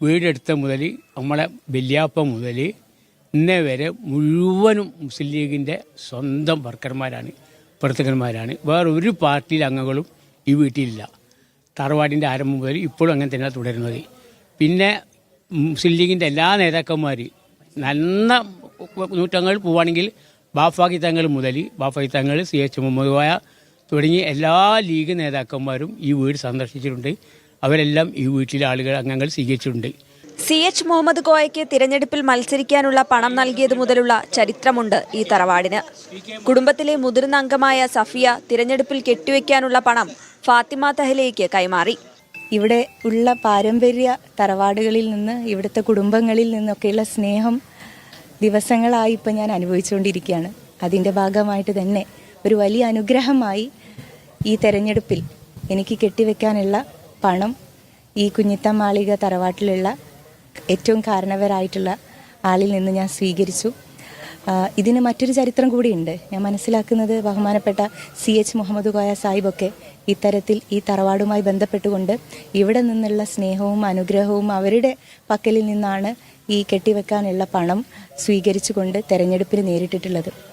വീടെടുത്ത മുതൽ നമ്മളെ വല്യാപ്പ മുതൽ ഇന്നേ വരെ മുഴുവനും മുസ്ലിം ലീഗിൻ്റെ സ്വന്തം വർക്കർമാരാണ്, പ്രവർത്തകന്മാരാണ്. വേറെ ഒരു പാർട്ടിയിലെ അംഗങ്ങളും ഈ വീട്ടിലില്ല. തറവാടിൻ്റെ ആരംഭം മുതൽ ഇപ്പോഴും അങ്ങനെ തന്നെയാണ് തുടരുന്നത്. പിന്നെ മുസ്ലിം ലീഗിൻ്റെ എല്ലാ നേതാക്കന്മാർ നല്ല നൂറ്റങ്ങൾ പോവുകയാണെങ്കിൽ ബാഫാഖി തങ്ങൾ മുതൽ ബാഫാഖി തങ്ങൾ CH മുഹമ്മദ് കോയ തുടങ്ങി എല്ലാ ലീഗ് നേതാക്കന്മാരും ഈ വീട് സന്ദർശിച്ചിട്ടുണ്ട്. അവരെല്ലാം ഈ വീട്ടിലെ ആളുകൾ അംഗങ്ങൾ സ്വീകരിച്ചിട്ടുണ്ട്. CH മുഹമ്മദ് കോയയ്ക്ക് തിരഞ്ഞെടുപ്പിൽ മത്സരിക്കാനുള്ള പണം നൽകിയത് മുതലുള്ള ചരിത്രമുണ്ട് ഈ തറവാടിന്. കുടുംബത്തിലെ മുതിർന്ന അംഗമായ സഫിയ തിരഞ്ഞെടുപ്പിൽ കെട്ടിവെക്കാനുള്ള പണം ഫാത്തിമ തഹ്ലയ്ക്ക് കൈമാറി. ഇവിടെ ഉള്ള പാരമ്പര്യ തറവാടുകളിൽ നിന്ന്, ഇവിടുത്തെ കുടുംബങ്ങളിൽ നിന്നൊക്കെയുള്ള സ്നേഹം ദിവസങ്ങളായി ഇപ്പം ഞാൻ അനുഭവിച്ചുകൊണ്ടിരിക്കുകയാണ്. അതിൻ്റെ ഭാഗമായിട്ട് തന്നെ ഒരു വലിയ അനുഗ്രഹമായി ഈ തെരഞ്ഞെടുപ്പിൽ എനിക്ക് കെട്ടിവെക്കാനുള്ള പണം ഈ കുഞ്ഞിത്തമാളിക തറവാട്ടിലുള്ള ഏറ്റവും കാരണവരായിട്ടുള്ള ആളിൽ നിന്ന് ഞാൻ സ്വീകരിച്ചു. ഇതിന് മറ്റൊരു ചരിത്രം കൂടിയുണ്ട്. ഞാൻ മനസ്സിലാക്കുന്നത് ബഹുമാനപ്പെട്ട CH മുഹമ്മദ് കോയ സാഹിബൊക്കെ ഇത്തരത്തിൽ ഈ തറവാടുമായി ബന്ധപ്പെട്ടുകൊണ്ട് ഇവിടെ നിന്നുള്ള സ്നേഹവും അനുഗ്രഹവും അവരുടെ പക്കലിൽ നിന്നാണ് ഈ കെട്ടിവെക്കാനുള്ള പണം സ്വീകരിച്ചുകൊണ്ട് തെരഞ്ഞെടുപ്പിന് നേരിട്ടിട്ടുള്ളത്.